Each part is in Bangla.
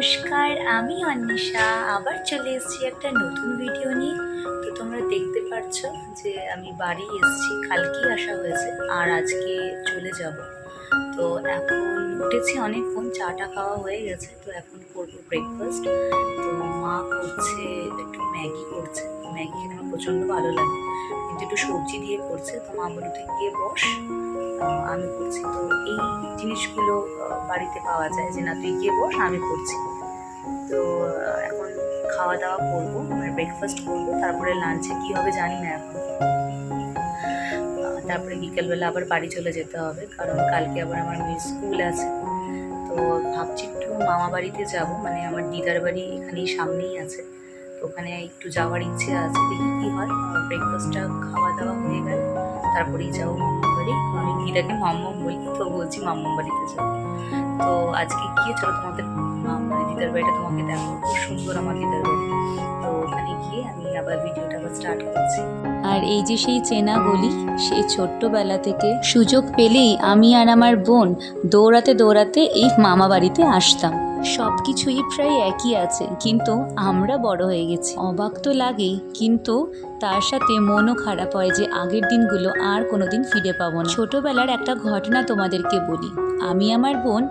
নমস্কার, আমি অন্বেষা আবার চলে এসেছি একটা নতুন ভিডিও নিয়ে। তো তোমরা দেখতে পাচ্ছ যে আমি বাড়ি এসেছি, কালকেই আসা হয়েছে আর আজকে চলে যাব। তো এখন উঠেছি অনেকক্ষণ, চাটা খাওয়া হয়ে গেছে, তো এখন করবো ব্রেকফাস্ট। তো মা করছে একটু ম্যাগি করছে, ম্যাগি খেতে আমার প্রচণ্ড ভালো লাগে, কিন্তু একটু সবজি দিয়ে করছে। তো মা বলল তুই গিয়ে বস, আমি করছি। তো এই জিনিসগুলো বাড়িতে পাওয়া যায় যে না তুই গিয়ে বস আমি করছি। তো এখন খাওয়া দাওয়া করবো, মানে ব্রেকফাস্ট করবো, তারপরে লাঞ্চে কী হবে জানি না এখন। তারপরে বিকেলবেলা আবার বাড়ি চলে যেতে হবে, কারণ কালকে আবার আমার মেয়ের স্কুল আছে। তো ভাবছি একটু মামা বাড়িতে যাব, মানে আমার দিদার বাড়ি এখানেই সামনেই আছে, তো ওখানে একটু যাওয়ার ইচ্ছে আছে। দেখি কী হয়, ব্রেকফাস্টটা খাওয়া দাওয়া হয়ে গেল তারপরেই যাবো মামা বাড়ি। আমি দিদাকে মাম্মাম বলি, তো বলছি মাম্মাম বাড়িতে যাবো। তো আজকে গিয়ে চলো তোমাদের মানে দিদার বাড়িটা তোমাকে দেখো, খুব সুন্দর আমার দিদার বাড়ি। তো ওখানে গিয়ে আমি আবার ভিডিওটা আবার স্টার্ট করছি। আর এই যে সেই চেনা গলি, সেই ছোট্টবেলা থেকে সুযোগ পেলেই আমি আর আমার বোন দৌড়াতে দৌড়াতে এই মামা বাড়িতে আসতাম। সব কিছুই প্রায় একই আছে, কিন্তু আমরা বড় হয়ে গেছি। অবাক তো লাগেই, কিন্তু তার সাথে মনও খারাপ হয় যে আগের দিনগুলো আর কোনোদিন ফিরে পাবো না। ছোটবেলার একটা ঘটনা তোমাদেরকে বলি। আমি আমার বোন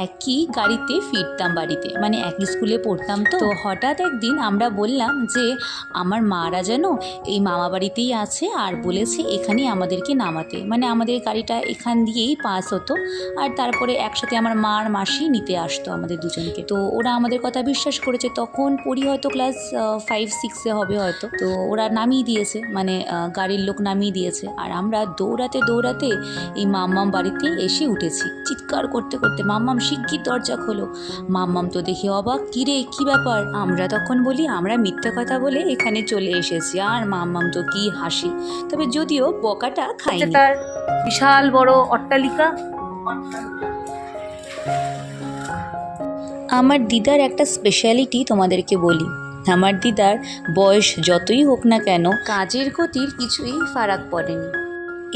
একই গাড়িতে ফিরতাম বাড়িতে, মানে একই স্কুলে পড়তাম। তো হঠাৎ একদিন আমরা বললাম যে আমার মারা যেন এই মামা বাড়িতেই আছে আর বলেছে এখানেই আমাদেরকে নামাতে, মানে আমাদের গাড়িটা এখান দিয়েই পাস হতো আর তারপরে একসাথে আমার মা আর মাসি নিতে আসতো আমাদের দুজনকে। তো ওরা আমাদের কথা বিশ্বাস করেছে, তখন পড়ি হয়তো ক্লাস 5-6 হবে হয়তো। তো ওরা নামিয়ে দিয়েছে, মানে গাড়ির লোক নামিয়ে দিয়েছে, আর আমরা দৌড়াতে দৌড়াতে এই মাম্মাম বাড়িতে এসে উঠেছি, চিৎকার করতে করতে মাম্মাম শিগগির দরজা খোলো। মাম্মাম তো দেখে অবাক, কিরে কি ব্যাপার। আমরা তখন বলি আমরা মিথ্যা কথা বলে এখানে চলে এসেছি, আর মাম্মাম তো কি হাসি, তবে যদিও বকাটা খাইনি। তার বিশাল বড় অট্টালিকা। আমার দিদার একটা স্পেশালিটি তোমাদেরকে বলি। আমার দিদার বয়স যতই হোক না কেন, কাজের গতির কিছুই ফারাক পড়েনি।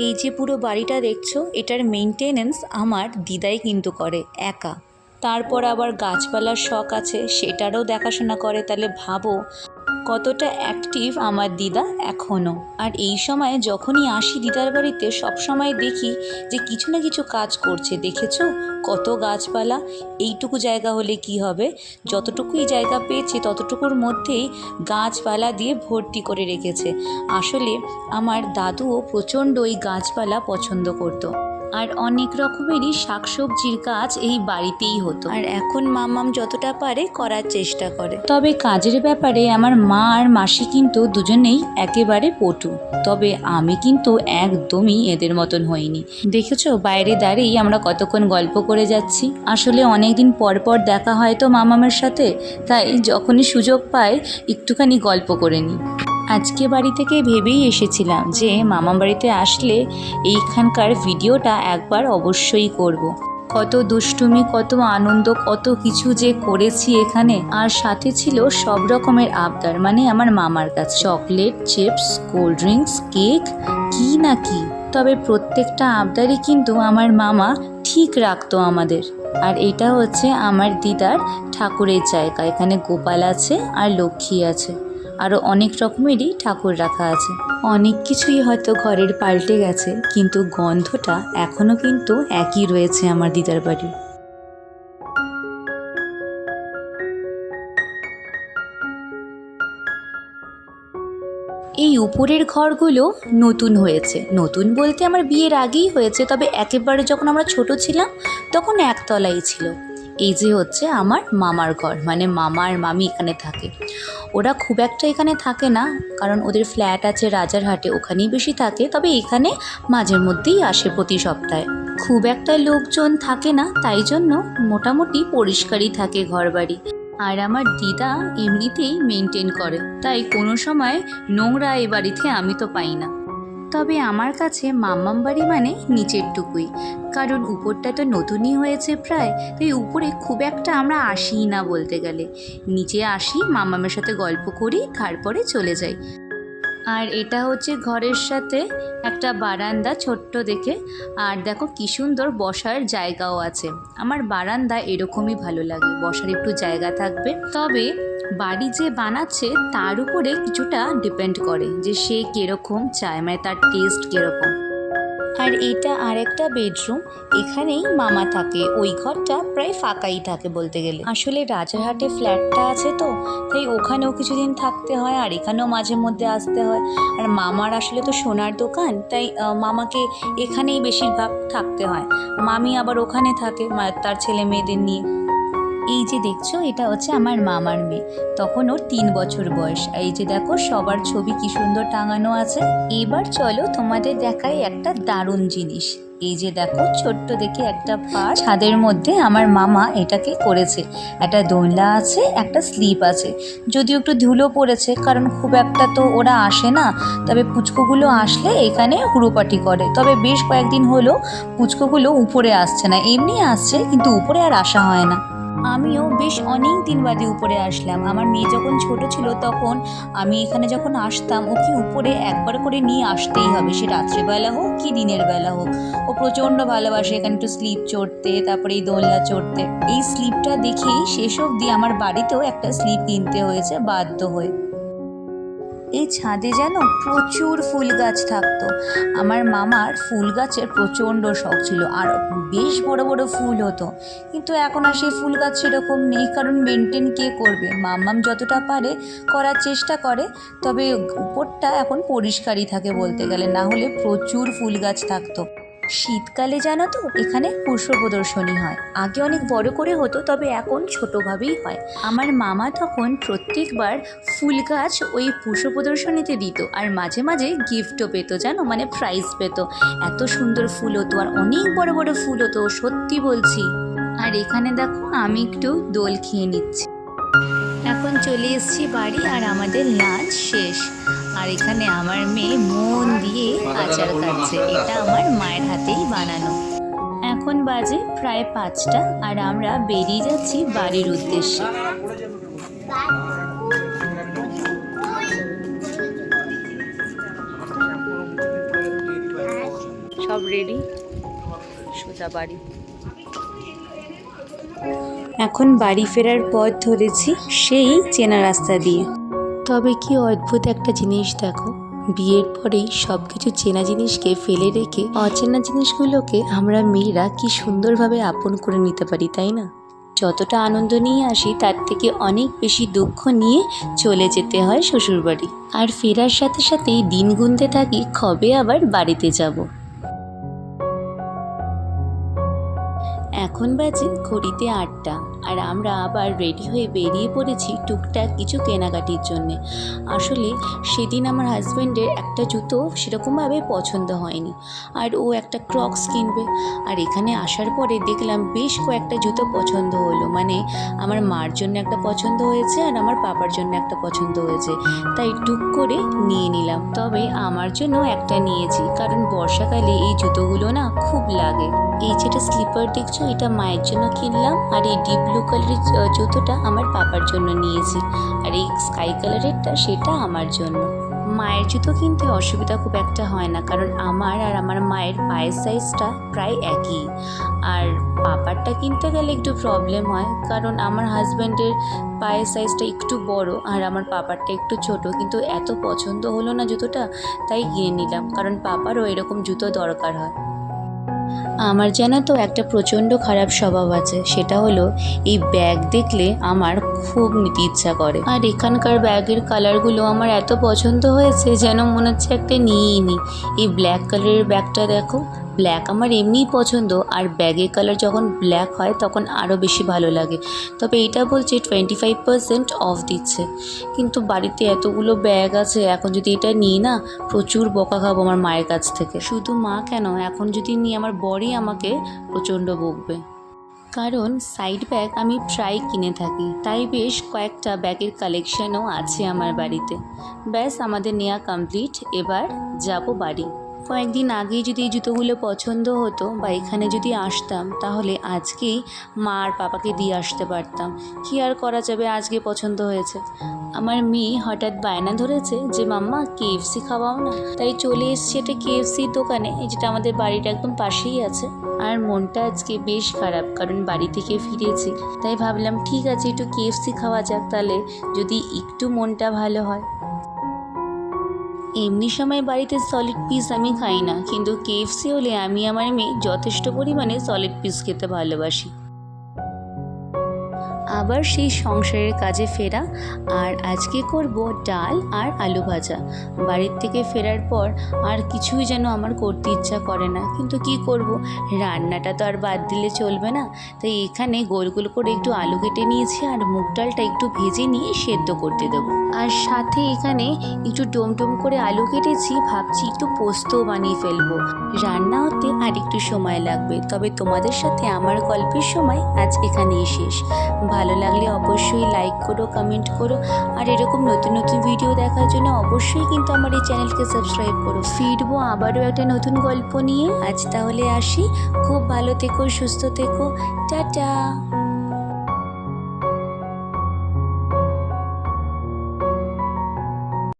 এই যে পুরো বাড়িটা দেখছো, এটার মেইনটেনেন্স আমার দিদাই কিন্তু করে একা। তারপর আবার গাছপালার শখ আছে, সেটারও দেখাশোনা করে। তাহলে ভাবো কতটা অ্যাক্টিভ আমার দিদা এখনও। আর এই সময় যখনই আসি দিদার বাড়িতে, সব সময় দেখি যে কিছু না কিছু কাজ করছে। দেখেছো কত গাছপালা, এইটুকু জায়গা হলে কি হবে, যতটুকুই জায়গা পেয়েছে ততটুকুর মধ্যেই গাছপালা দিয়ে ভর্তি করে রেখেছে। আসলে আমার দাদুও প্রচণ্ড ওই গাছপালা পছন্দ করতো, আর অনেক রকমেরই শাকসবজির গাছ এই বাড়িতেই হতো। আর এখন মাম্মাম যতটা পারে করার চেষ্টা করে। তবে কাজের ব্যাপারে আমার মা আর মাসি কিন্তু দুজনেই একেবারে পটু, তবে আমি কিন্তু একদমই এদের মতন হইনি। দেখেছো বাইরে দাঁড়িয়েই আমরা কতক্ষণ গল্প করে যাচ্ছি। আসলে অনেকদিন পর পর দেখা হয় তো মামামের সাথে, তাই যখনই সুযোগ পাই একটুখানি গল্প করে নিই। আজকে বাড়ি থেকে ভেবেই এসেছিলাম যে মামা বাড়িতে আসলে এইখানকার ভিডিওটা একবার অবশ্যই করব। কত দুষ্টুমি, কত আনন্দ, কত কিছু যে করেছি এখানে। আর সাথে ছিল সব রকমের আবদার, মানে আমার মামার কাছে chocolate, chips, cold drinks, cake, কি না কি। তবে প্রত্যেকটা আবদারই কিন্তু আমার মামা ঠিক রাখতো আমাদের। আর এটা হচ্ছে আমার দিদার ঠাকুরের জায়গা, এখানে গোপাল আছে আর লক্ষ্মী আছে, আরও অনেক রকমেরই ঠাকুর রাখা আছে। অনেক কিছুই হয়তো ঘরের পাল্টে গেছে, কিন্তু গন্ধটা এখনও কিন্তু একই রয়েছে আমার দিদার বাড়ি। এই উপরের ঘরগুলো নতুন হয়েছে, নতুন বলতে আমার বিয়ের আগেই হয়েছে, তবে একেবারে যখন আমরা ছোট ছিলাম তখন একতলাই ছিল। এই যে হচ্ছে আমার মামার ঘর, মানে মামা আর মামি এখানে থাকে। ওরা খুব একটা এখানে থাকে না, কারণ ওদের ফ্ল্যাট আছে রাজারহাটে, ওখানেই বেশি থাকে। তবে এখানে মাঝে মধ্যেই আসে প্রতি সপ্তাহে। খুব একটা লোকজন থাকে না, তাই জন্য মোটামুটি পরিষ্কারই থাকে ঘরবাড়ি। আর আমার দিদা এমনিতেই মেনটেন করে, তাই কোনো সময় নোংরা এ বাড়িতে আমি তো পাই না। তবে আমার কাছে মাম্মাম বাড়ি মানে নিচেরটুকুই, কারণ উপরটা তো নতুনই হয়েছে প্রায়, তাই উপরে খুব একটা আমরা আসিই না বলতে গেলে। নিচে আসি, মাম্মামের সাথে গল্প করি, তারপরে চলে যাই। আর এটা হচ্ছে ঘরের সাথে একটা বারান্দা ছোট্ট দেখে। আর দেখো কি সুন্দর বসার জায়গাও আছে। আমার বারান্দা এরকমই ভালো লাগে, বসার একটু জায়গা থাকবে। তবে বাড়ি যে বানাচ্ছে তার উপরে কিছুটা ডিপেন্ড করে যে সে কীরকম চায়, মানে তার টেস্ট কীরকম। আর এটা আরেকটা বেডরুম, এখানেই মামা থাকে। ওই ঘরটা প্রায় ফাঁকাই থাকে বলতে গেলে। আসলে রাজারহাটে ফ্ল্যাটটা আছে তো, তাই ওখানেও কিছুদিন থাকতে হয় আর এখানেও মাঝে মধ্যে আসতে হয়। আর মামার আসলে তো সোনার দোকান, তাই মামাকে এখানেই বেশিরভাগ থাকতে হয়। মামি আবার ওখানে থাকে তার ছেলে মেয়েদের নিয়ে। এই যে দেখছো এটা হচ্ছে আমার মামার মেয়ে, তখন ওর 3 বছর বয়স। এই যে দেখো সবার ছবি কি সুন্দর টাঙানো আছে। এবার চলো তোমাদের দেখাই একটা দারুণ জিনিস। এই যে দেখো ছোট্ট দেখে একটা পার্ক, ছাদের মধ্যে আমার মামা এটাকে করেছে। একটা দোলনা আছে, একটা স্লিপ আছে, যদিও একটু ধুলো পড়েছে কারণ খুব একটা তো ওরা আসে না। তবে পুচকোগুলো আসলে এখানে হুড়োপাটি করে। তবে বেশ কয়েকদিন হলো পুচকোগুলো উপরে আসছে না, এমনি আসছে কিন্তু উপরে আর আসা হয় না। আমিও বেশ অনেক দিন বাদে উপরে আসলাম। আমার মেয়ে যখন ছোট ছিল তখন আমি এখানে যখন আসতাম ওকে উপরে একবার করে নিয়ে আসতেই হবে, সে রাত্রেবেলা হোক কি দিনের বেলা হোক। ও প্রচণ্ড ভালোবাসে এখানে একটু স্লিপ চড়তে, তারপরে এই দোলনা চড়তে। এই স্লিপটা দেখেই শেষ অবধি আমার বাড়িতেও একটা স্লিপ কিনতে হয়েছে বাধ্য হয়ে। এই ছাদে যেন প্রচুর ফুল গাছ থাকতো। আমার মামার ফুল গাছের প্রচণ্ড শখ ছিল, আর বেশ বড় বড় ফুল হতো। কিন্তু এখন আর সেই ফুল গাছ সেরকম নেই, কারণ মেনটেন কে করবে। মাম্মাম যতটা পারে করার চেষ্টা করে, তবে উপরটা এখন পরিষ্কারই থাকে বলতে গেলে, না হলে প্রচুর ফুল গাছ থাকতো। শীতকালে জানো তো এখানে পুষ্প প্রদর্শনী হয়। আগে অনেক বড় করে হতো, তবে এখন ছোটোভাবেই হয়। আমার মামা তখন প্রত্যেকবার ফুল গাছ ওই পুষ্প প্রদর্শনীতে দিত, আর মাঝে মাঝে গিফটও পেত জানো, মানে প্রাইজ পেত। এত সুন্দর ফুল হতো আর অনেক বড় বড় ফুল হতো, সত্যি বলছি। আর এখানে দেখো আমি একটু দোল খেয়ে নিচ্ছি। এখন চলে এসেছি বাড়ি আর আমাদের লাঞ্চ শেষ। আর এখানে আমার মেয়ে মন দিয়ে আচার খাচ্ছে, এটা আমার মায়ের হাতেই বানানো। এখন বাজে প্রায় 5টা আর আমরা বেরিয়ে যাচ্ছি বাড়ির উদ্দেশ্যে। সব রেডি, সোজা বাড়ি। এখন বাড়ি ফেরার পথ ধরেছি সেই চেনা রাস্তা দিয়ে। তবে কি অদ্ভুত একটা জিনিস দেখো, বিয়ের পরেই সব কিছু চেনা জিনিসকে ফেলে রেখে অচেনা জিনিসগুলোকে আমরা মেয়েরা কি সুন্দরভাবে আপন করে নিতে পারি, তাই না? যতটা আনন্দ নিয়ে আসি তার থেকে অনেক বেশি দুঃখ নিয়ে চলে যেতে হয় শ্বশুরবাড়ি। আর ফেরার সাথে সাথেই দিন গুনতে থাকি কবে আবার বাড়িতে যাব। এখন বাজে ঘড়িতে 8টা আর আমরা আবার রেডি হয়ে বেরিয়ে পড়েছি টুকটাক কিছু কেনাকাটির জন্যে। আসলে সেদিন আমার হাজব্যান্ডের একটা জুতো সেরকমভাবে পছন্দ হয়নি, আর ও একটা ক্রক্স কিনবে। আর এখানে আসার পরে দেখলাম বেশ কয়েকটা জুতো পছন্দ হলো, মানে আমার মার জন্য একটা পছন্দ হয়েছে আর আমার পাপার জন্য একটা পছন্দ হয়েছে, তাই টুক করে নিয়ে নিলাম। তবে আমার জন্য একটা নিয়েছি, কারণ বর্ষাকালে এই জুতোগুলো না খুব লাগে। এই যেটা স্লিপার দেখছো এটা মায়ের জন্য কিনলাম, আর এই ডিপ ব্লু কালারের জুতোটা আমার পাপার জন্য নিয়েছি, আর এই স্কাই কালারেরটা সেটা আমার জন্য। মায়ের জুতো কিনতে অসুবিধা খুব একটা হয় না, কারণ আমার আর আমার মায়ের পায়ের সাইজটা প্রায় একই। আর পাপারটা কিনতে গেলে একটু প্রবলেম হয়, কারণ আমার হাজব্যান্ডের পায়ের সাইজটা একটু বড় আর আমার পাপারটা একটু ছোট। কিন্তু এত পছন্দ হলো না জুতোটা, তাই কিনে নিলাম, কারণ পাপারও এরকম জুতো দরকার হয়। আমার জানো তো একটা প্রচণ্ড খারাপ স্বভাব আছে, সেটা হলো এই ব্যাগ দেখলে আমার খুব নিতে ইচ্ছা করে। আর এখানকার ব্যাগের কালারগুলো আমার এত পছন্দ হয়েছে যেন মনে হচ্ছে একটা নিয়েই নিই। এই ব্ল্যাক কালারের ব্যাগটা দেখো, ব্ল্যাক আমার এমনিই পছন্দ, আর ব্যাগের কালার যখন ব্ল্যাক হয় তখন আরও বেশি ভালো লাগে। তবে এটা বলছে 25% অফ দিচ্ছে, কিন্তু বাড়িতে এতগুলো ব্যাগ আছে, এখন যদি এটা নিই না প্রচুর বকা খাবো আমার মায়ের কাছ থেকে। শুধু মা কেন, এখন যদি নিই আমার বরই আমাকে প্রচণ্ড বকবে, কারণ সাইড ব্যাগ আমি প্রায় কিনে থাকি, তাই বেশ কয়েকটা ব্যাগের কালেকশনও আছে আমার বাড়িতে। ব্যাস আমাদের নেওয়া কমপ্লিট, এবার যাব বাড়ি। কয়েকদিন আগেই যদি এই জুতোগুলো পছন্দ হতো বা এখানে যদি আসতাম, তাহলে আজকেই মা আর পাপাকে দিয়ে আসতে পারতাম। কী আর করা যাবে, আজকে পছন্দ হয়েছে। আমার মেয়ে হঠাৎ বায়না ধরেছে যে মাম্মা কেএফসি খাওয়াও না, তাই চলে এসেছি একটা কেএফসির দোকানে, যেটা আমাদের বাড়ির একদম পাশেই আছে। আর মনটা আজকে বেশ খারাপ, কারণ বাড়ি থেকে ফিরেছি, তাই ভাবলাম ঠিক আছে একটু কেএফসি খাওয়া যাক, তাহলে যদি একটু মনটা ভালো হয়। এমনি সময় বাড়িতে সলিড পিস আমি খাই না, কিন্তু কেএফসি হলে আমি আমার মেয়ে যথেষ্ট পরিমাণে সলিড পিস খেতে ভালোবাসি। আবার সেই সংসারের কাজে ফেরা, আর আজকে করব ডাল আর আলু ভাজা। বাড়ির থেকে ফেরার পর আর কিছুই যেন আমার করতে ইচ্ছা করে না, কিন্তু কি করব, রান্নাটা তো আর বাদ দিলে চলবে না। তাই এখানে গোল গোল করে একটু আলু কেটে নিয়েছি, আর মুগ ডালটা একটু ভেজে নিয়ে সেদ্ধ করতে দেবো। আর সাথে এখানে একটু ডোম করে আলু কেটেছি, ভাবছি একটু পোস্তও বানিয়ে ফেলবো। রান্না হতে আর একটু সময় লাগবে, তবে তোমাদের সাথে আমার গল্পের সময় আজ এখানেই শেষ। ভালো লাগলে অবশ্যই লাইক করো, কমেন্ট করো, আর এরকম নতুন নতুন ভিডিও দেখার জন্য অবশ্যই কিন্তু আমার এই চ্যানেলকে সাবস্ক্রাইব করো। ফিরবো আবারও একটা নতুন গল্প নিয়ে। আজ তাহলে আসি, খুব ভালো থেকো, সুস্থ থেকো, টাটা।